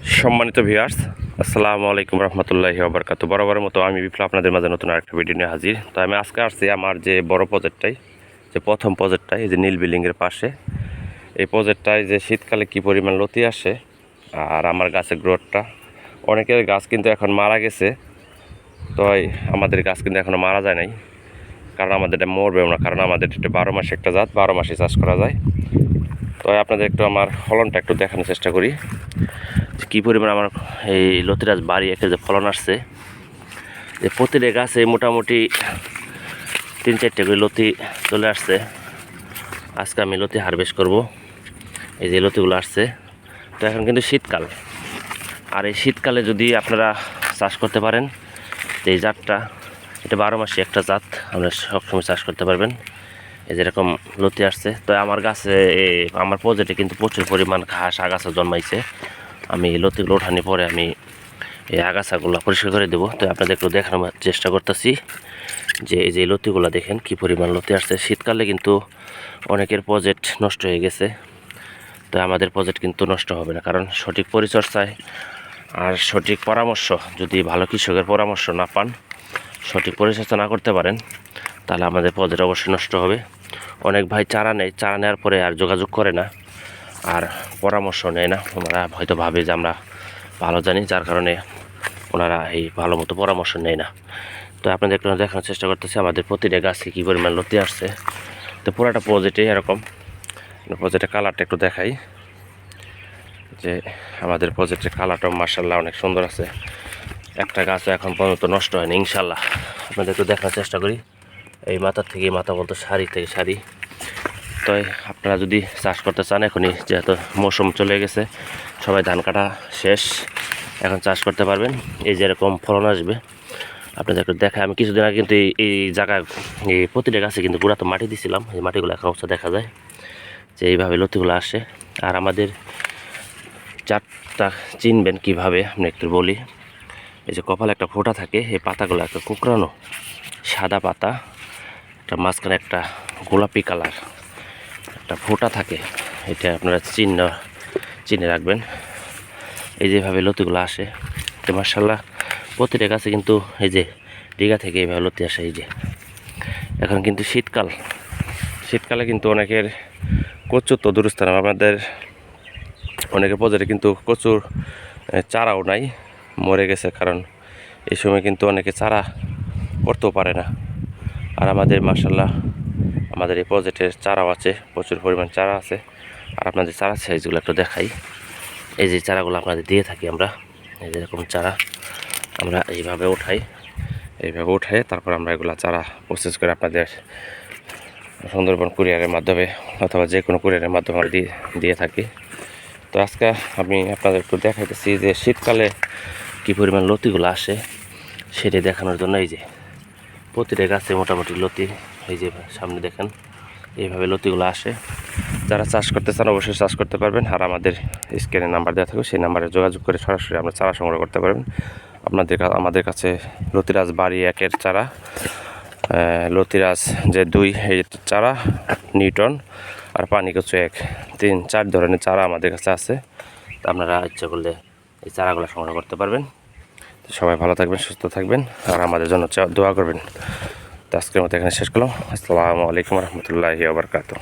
সম্মানিত ভিউয়ার্স, আসসালামু আলাইকুম রহমতুল্লাহি ওয়া বারাকাতুহু। বরাবরের মতো আমি বিপ্লব আপনাদের মাঝে নতুন আরেকটা ভিডিও নিয়ে হাজির। তো আমি আজকে আসছি আমার যে বড় প্রজেক্টটাই, যে প্রথম প্রজেক্টটাই, এই যে নীল বিল্ডিংয়ের পাশে এই প্রজেক্টটায় যে শীতকালে কি পরিমাণ লতি আসে আর আমার গাছের গ্রোথটা, অনেকের গাছ কিন্তু এখন মারা গেছে, তো আমাদের গাছ কিন্তু এখনও মারা যায় নাই, কারণ আমাদের এটা মরবেও না, কারণ আমাদের এটা 12 মাসে একটা জাত, 12 মাসে চাষ করা যায়। তো আপনাদের একটু আমার ফলনটা একটু দেখানোর চেষ্টা করি, কী পরিমাণ আমার এই লতিরাজ বাড়ি একটা যে ফলন আসছে। যে প্রতিটা গাছে মোটামুটি 3-4টে করে লতি চলে আসছে। আজকে আমি লতি হারভেস্ট করব। এই যে লতিগুলো আসছে, তো এখন কিন্তু শীতকাল, আর এই শীতকালে যদি আপনারা চাষ করতে পারেন, এই জাতটা এটা 12 মাসে একটা জাত, আপনারা সবসময় চাষ করতে পারবেন। এই যেরকম লতি আসছে, তো আমার গাছে আমার প্রজেক্টে কিন্তু প্রচুর পরিমাণ ঘাস আগাছা জন্মাইছে। আমি লতিগুলো ওঠানোর পরে আমি এই আগাছাগুলো পরিষ্কার করে দেবো। তো আপনাদের একটু দেখানোর চেষ্টা করতেছি যে এই যে লতিগুলো দেখেন কি পরিমাণ লতি আসছে। শীতকালে কিন্তু অনেকের প্রজেক্ট নষ্ট হয়ে গেছে, তো আমাদের প্রজেক্ট কিন্তু নষ্ট হবে না, কারণ সঠিক পরিচর্যায় আর সঠিক পরামর্শ, যদি ভালো কৃষকের পরামর্শ না পান, সঠিক পরিচর্যা না করতে পারেন, তাহলে আমাদের প্রজেক্ট অবশ্যই নষ্ট হবে। অনেক ভাই চারা নেয়, চারা নেওয়ার পরে আর যোগাযোগ করে না, আর পরামর্শ নেয় না। ওনারা হয়তো ভাবে যে আমরা ভালো জানি, যার কারণে ওনারা এই ভালো মতো পরামর্শ নেয় না। তো আপনাদের একটু দেখানোর চেষ্টা করতেছি আমাদের প্রতিটা গাছে কী পরিমাণ লতি আসছে। তো পুরোটা প্রজেক্টে এরকম, প্রজেক্টের কালারটা একটু দেখাই, যে আমাদের প্রজেক্টের কালারটাও মার্শাল্লাহ অনেক সুন্দর আছে। একটা গাছও এখন পর্যন্ত নষ্ট হয়নি ইনশাল্লাহ। আপনাদের একটু দেখানোর চেষ্টা করি, এই মাথার থেকে মাথা বলতো সারি থেকে সারি। তো আপনারা যদি চাষ করতে চান, এখনই যেহেতু মৌসুম চলে গেছে, সবাই ধান কাটা শেষ, এখন চাষ করতে পারবেন। এই যেরকম ফলন আসবে আপনাদের একটু দেখায়। আমি কিছুদিন আগে কিন্তু এই জায়গায় এই প্রতিটা গাছে কিন্তু গুঁড়া তো মাটি দিছিলাম, এই মাটিগুলো এখন অবস্থা দেখা যায় যে এইভাবে লতিগুলো আসে। আর আমাদের জাতটা চিনবেন কিভাবে আমি একটু বলি। এই যে কপালে একটা ফোঁটা থাকে, এই পাতাগুলো একটা কুকরানো সাদা পাতা, একটা মাঝখানে একটা গোলাপি কালার একটা ফোঁটা থাকে, এটা আপনারা চিনে রাখবেন। এই যেভাবে লতিগুলো আসে, তো মার্শাল্লাহ প্রতিটা গাছে কিন্তু এই যে ডিগা থেকে এইভাবে লতি আসে। এই যে এখন কিন্তু শীতকালে কিন্তু অনেকের কচুর তো দূরস্থান, আমাদের অনেকের প্রজেক্টে কিন্তু কচুর চারাও নাই, মরে গেছে, কারণ এই সময় কিন্তু অনেকে চারা করতেও পারে না। আর আমাদের মার্শাল্লাহ আমাদের এই প্রজেক্টের চারাও আছে, প্রচুর পরিমাণ চারা আছে। আর আপনাদের চারা সাইজগুলো একটু দেখাই। এই যে চারাগুলো আপনাদের দিয়ে থাকি আমরা, এই যেরকম চারা আমরা এইভাবে উঠাই, তারপর আমরা এগুলো চারা প্রসেস করে আপনাদের সুন্দরবন কুরিয়ারের মাধ্যমে অথবা যে কোনো কুরিয়ারের মাধ্যমে আমরা দিয়ে থাকি। তো আজকে আমি আপনাদের একটু দেখাইতেছি যে শীতকালে কী পরিমাণ লতিগুলো আসে, সেটা দেখানোর জন্য। এই যে প্রতিটা গাছে মোটামুটি লতি, এই যে সামনে দেখেন এইভাবে লতিগুলো আসে। যারা চাষ করতে চান অবশ্যই চাষ করতে পারবেন, আর আমাদের স্ক্রিনে নাম্বার দেওয়া থাকবে, সেই নাম্বারে যোগাযোগ করে সরাসরি আমরা চারা সংগ্রহ করতে পারবেন। আমাদের কাছে লতিরাজ বাড়ি 1-এর চারা, লতিরাজ যে 2 এই চারা, নিউটন আর পানিকচু 1, 3-4 ধরনের চারা আমাদের কাছে আছে। আপনারা ইচ্ছা করলে এই চারাগুলো সংগ্রহ করতে পারবেন। সবাই ভালো থাকবেন, সুস্থ থাকবেন, আর আমাদের জন্য দোয়া করবেন। তো আজকের মতো এখানে শেষ করলাম। আসসালামু আলাইকুম রহমতুল্লাহি ওয়া বারাকাতুহু।